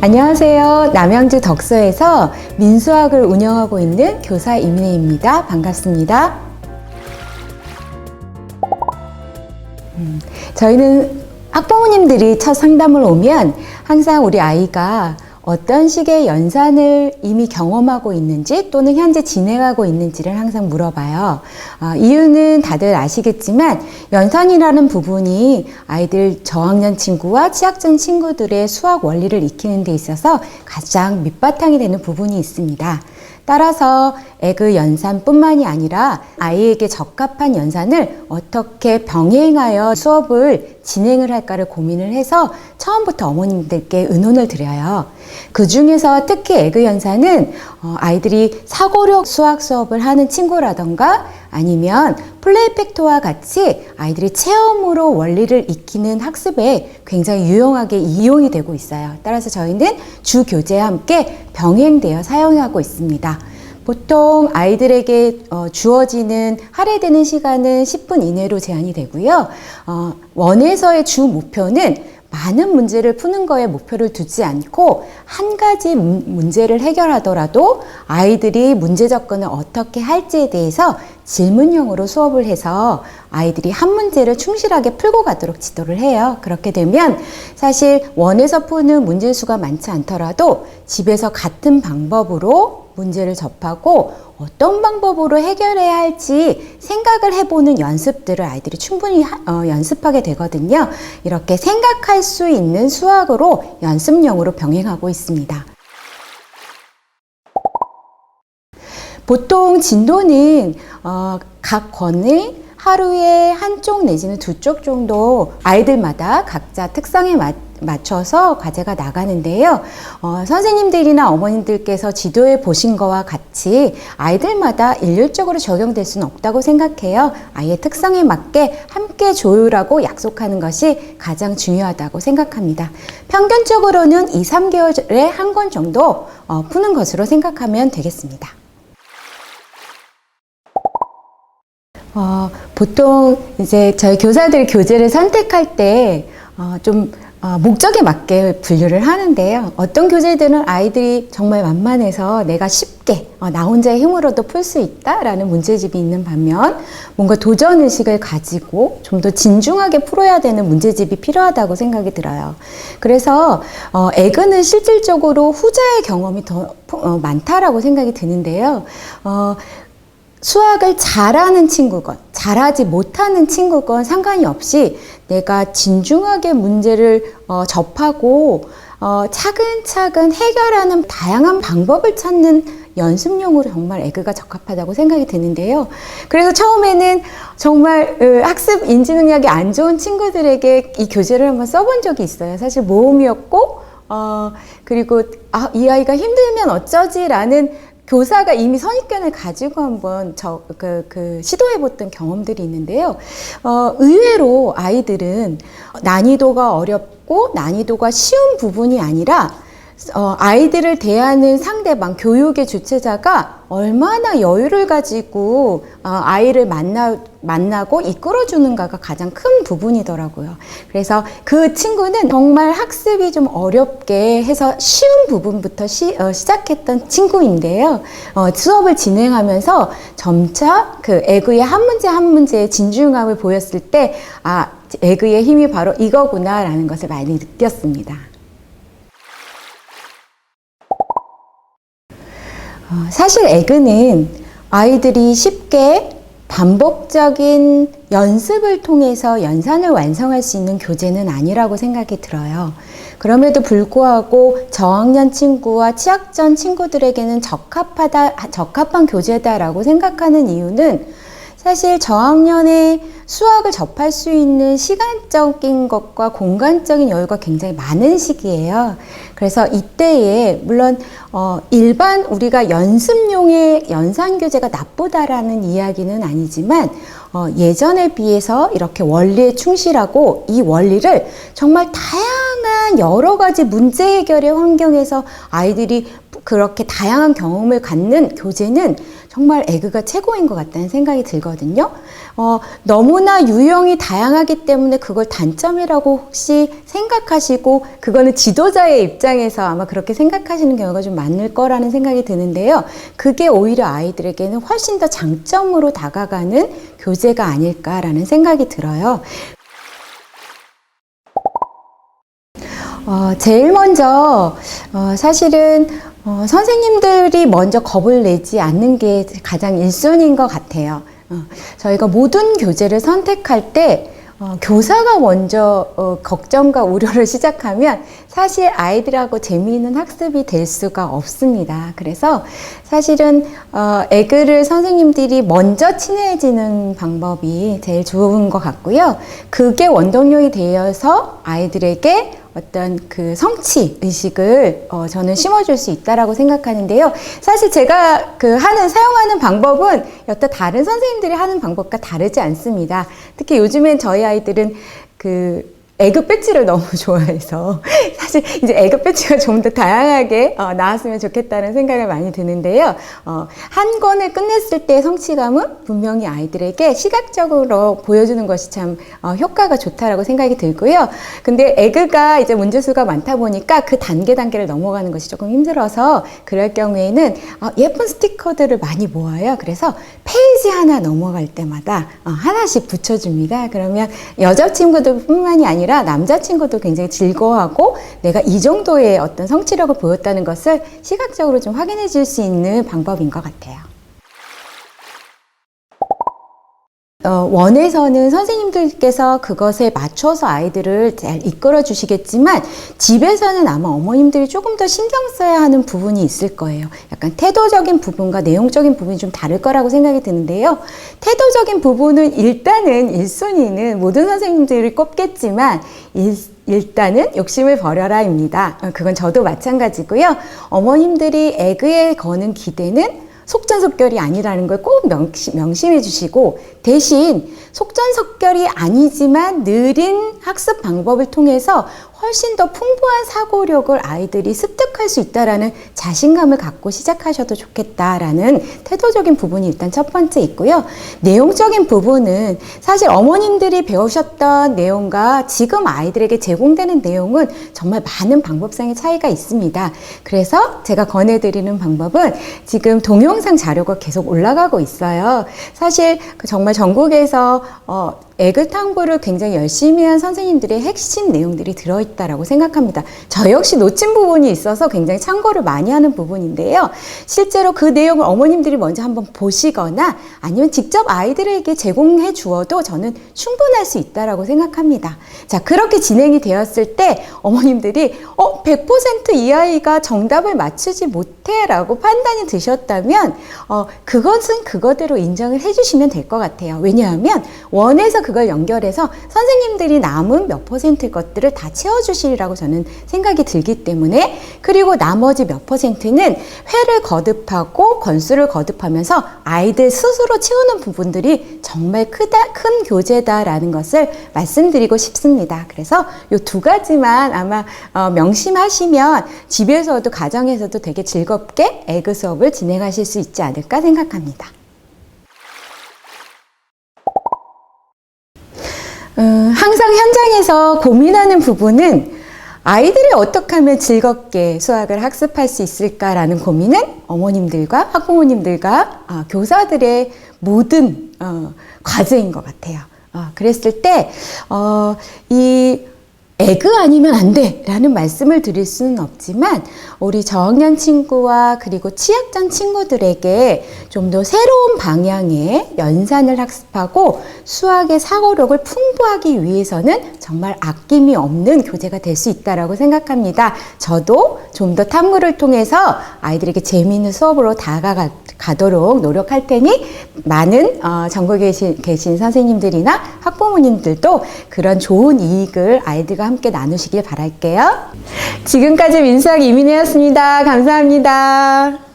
안녕하세요. 남양주 덕서에서 민수학을 운영하고 있는 교사 이민혜입니다. 반갑습니다. 저희는 학부모님들이 첫 상담을 오면 항상 우리 아이가 어떤 식의 연산을 이미 경험하고 있는지 또는 현재 진행하고 있는지를 항상 물어봐요. 이유는 다들 아시겠지만 연산이라는 부분이 아이들 저학년 친구와 취학전 친구들의 수학 원리를 익히는 데 있어서 가장 밑바탕이 되는 부분이 있습니다. 따라서 에그 연산뿐만이 아니라 아이에게 적합한 연산을 어떻게 병행하여 수업을 진행을 할까를 고민을 해서 처음부터 어머님들께 의논을 드려요. 그 중에서 특히 에그 연산은 아이들이 사고력 수학 수업을 하는 친구라던가 아니면 플레이팩트와 같이 아이들이 체험으로 원리를 익히는 학습에 굉장히 유용하게 이용이 되고 있어요. 따라서 저희는 주 교재와 함께 병행되어 사용하고 있습니다. 보통 아이들에게 주어지는 할애되는 시간은 10분 이내로 제한이 되고요. 원에서의 주 목표는 많은 문제를 푸는 거에 목표를 두지 않고 한 가지 문제를 해결하더라도 아이들이 문제 접근을 어떻게 할지에 대해서 질문형으로 수업을 해서 아이들이 한 문제를 충실하게 풀고 가도록 지도를 해요. 그렇게 되면 사실 원에서 푸는 문제 수가 많지 않더라도 집에서 같은 방법으로 문제를 접하고 어떤 방법으로 해결해야 할지 생각을 해보는 연습들을 아이들이 충분히 연습하게 되거든요. 이렇게 생각할 수 있는 수학으로 연습용으로 병행하고 있습니다. 보통 진도는 각 권의 하루에 한쪽 내지는 두 쪽 정도 아이들마다 각자 특성에 맞춰서 과제가 나가는데요. 선생님들이나 어머님들께서 지도에 보신 거와 같이 아이들마다 일률적으로 적용될 수는 없다고 생각해요. 아이의 특성에 맞게 함께 조율하고 약속하는 것이 가장 중요하다고 생각합니다. 평균적으로는 2, 3개월에 한 권 정도 푸는 것으로 생각하면 되겠습니다. 보통 이제 저희 교사들 교재를 선택할 때 목적에 맞게 분류를 하는데요. 어떤 교재들은 아이들이 정말 만만해서 내가 쉽게 나 혼자의 힘으로도 풀 수 있다라는 문제집이 있는 반면 뭔가 도전의식을 가지고 좀 더 진중하게 풀어야 되는 문제집이 필요하다고 생각이 들어요. 그래서 에그는 실질적으로 후자의 경험이 더 많다라고 생각이 드는데요. 수학을 잘하는 친구건 잘하지 못하는 친구건 상관이 없이 내가 진중하게 문제를 접하고 차근차근 해결하는 다양한 방법을 찾는 연습용으로 정말 에그가 적합하다고 생각이 드는데요. 그래서 처음에는 정말 학습 인지 능력이 안 좋은 친구들에게 이 교재를 한번 써본 적이 있어요. 사실 모험이었고 그리고 이 아이가 힘들면 어쩌지라는 교사가 이미 선입견을 가지고 한번 시도해봤던 경험들이 있는데요. 의외로 아이들은 난이도가 어렵고 난이도가 쉬운 부분이 아니라 아이들을 대하는 상대방, 교육의 주체자가 얼마나 여유를 가지고 아이를 만나고 이끌어주는가가 가장 큰 부분이더라고요. 그래서 그 친구는 정말 학습이 좀 어렵게 해서 쉬운 부분부터 시작했던 친구인데요. 수업을 진행하면서 점차 그 에그의 한 문제 한 문제의 진중함을 보였을 때 에그의 힘이 바로 이거구나라는 것을 많이 느꼈습니다. 사실 에그는 아이들이 쉽게 반복적인 연습을 통해서 연산을 완성할 수 있는 교재는 아니라고 생각이 들어요. 그럼에도 불구하고 저학년 친구와 취학전 친구들에게는 적합한 교재다라고 생각하는 이유는 사실 저학년에 수학을 접할 수 있는 시간적인 것과 공간적인 여유가 굉장히 많은 시기예요. 그래서 이때에 물론 일반 우리가 연습용의 연산 교재가 나쁘다라는 이야기는 아니지만 예전에 비해서 이렇게 원리에 충실하고 이 원리를 정말 다양한 여러 가지 문제 해결의 환경에서 아이들이 그렇게 다양한 경험을 갖는 교재는 정말 에그가 최고인 것 같다는 생각이 들거든요. 너무나 유형이 다양하기 때문에 그걸 단점이라고 혹시 생각하시고 그거는 지도자의 입장에서 아마 그렇게 생각하시는 경우가 좀 많을 거라는 생각이 드는데요. 그게 오히려 아이들에게는 훨씬 더 장점으로 다가가는 교재가 아닐까라는 생각이 들어요. 제일 먼저 사실은 선생님들이 먼저 겁을 내지 않는 게 가장 1순위인 것 같아요. 저희가 모든 교재를 선택할 때 교사가 먼저 걱정과 우려를 시작하면 사실 아이들하고 재미있는 학습이 될 수가 없습니다. 그래서 사실은 에그를 선생님들이 먼저 친해지는 방법이 제일 좋은 것 같고요. 그게 원동력이 되어서 아이들에게 어떤 그 성취 의식을 저는 심어줄 수 있다라고 생각하는데요. 사실 제가 사용하는 방법은 여타 다른 선생님들이 하는 방법과 다르지 않습니다. 특히 요즘엔 저희 아이들은 에그 배지를 너무 좋아해서 사실 이제 에그 배지가 좀 더 다양하게 나왔으면 좋겠다는 생각을 많이 드는데요. 한 권을 끝냈을 때의 성취감은 분명히 아이들에게 시각적으로 보여주는 것이 참 효과가 좋다라고 생각이 들고요. 근데 에그가 이제 문제수가 많다 보니까 그 단계를 넘어가는 것이 조금 힘들어서 그럴 경우에는 예쁜 스티커들을 많이 모아요. 그래서 페이지 하나 넘어갈 때마다 하나씩 붙여줍니다. 그러면 여자 친구들 뿐만이 아니라 남자친구도 굉장히 즐거워하고 내가 이 정도의 어떤 성취력을 보였다는 것을 시각적으로 좀 확인해 줄 수 있는 방법인 것 같아요. 원에서는 선생님들께서 그것에 맞춰서 아이들을 잘 이끌어 주시겠지만 집에서는 아마 어머님들이 조금 더 신경 써야 하는 부분이 있을 거예요. 약간 태도적인 부분과 내용적인 부분이 좀 다를 거라고 생각이 드는데요. 태도적인 부분은 일단은 1순위는 모든 선생님들이 꼽겠지만 일단은 욕심을 버려라입니다. 그건 저도 마찬가지고요. 어머님들이 에그에 거는 기대는 속전속결이 아니라는 걸 꼭 명심해 주시고 대신 속전속결이 아니지만 느린 학습 방법을 통해서 훨씬 더 풍부한 사고력을 아이들이 습득할 수 있다라는 자신감을 갖고 시작하셔도 좋겠다라는 태도적인 부분이 일단 첫 번째 있고요. 내용적인 부분은 사실 어머님들이 배우셨던 내용과 지금 아이들에게 제공되는 내용은 정말 많은 방법상의 차이가 있습니다. 그래서 제가 권해드리는 방법은 지금 동영상 자료가 계속 올라가고 있어요. 사실 정말 전국에서 에그 탐구를 굉장히 열심히 한 선생님들의 핵심 내용들이 들어있다라고 생각합니다. 저 역시 놓친 부분이 있어서 굉장히 참고를 많이 하는 부분인데요. 실제로 그 내용을 어머님들이 먼저 한번 보시거나 아니면 직접 아이들에게 제공해 주어도 저는 충분할 수 있다라고 생각합니다. 자, 그렇게 진행이 되었을 때 어머님들이 100% 이 아이가 정답을 맞추지 못해 라고 판단이 드셨다면 그것은 그거대로 인정을 해주시면 될 것 같아요. 왜냐하면 원에서 그걸 연결해서 선생님들이 남은 몇 퍼센트 것들을 다 채워주시리라고 저는 생각이 들기 때문에 그리고 나머지 몇 퍼센트는 회를 거듭하고 권수를 거듭하면서 아이들 스스로 채우는 부분들이 정말 큰 교재다라는 것을 말씀드리고 싶습니다. 그래서 이 두 가지만 아마 명심하시면 집에서도 가정에서도 되게 즐겁게 에그 수업을 진행하실 수 있지 않을까 생각합니다. 항상 현장에서 고민하는 부분은 아이들이 어떻게 하면 즐겁게 수학을 학습할 수 있을까라는 고민은 어머님들과 학부모님들과 교사들의 모든 과제인 것 같아요. 그랬을 때 이 에그 아니면 안 돼 라는 말씀을 드릴 수는 없지만 우리 저학년 친구와 그리고 취약장 친구들에게 좀 더 새로운 방향의 연산을 학습하고 수학의 사고력을 풍부하기 위해서는 정말 아낌이 없는 교재가 될 수 있다고 생각합니다. 저도 좀 더 탐구를 통해서 아이들에게 재미있는 수업으로 다가가도록 노력할 테니 많은 전국에 계신 선생님들이나 학부모님들도 그런 좋은 이익을 아이들과 함께 나누시길 바랄게요. 지금까지 민수학 이민혜였습니다. 감사합니다.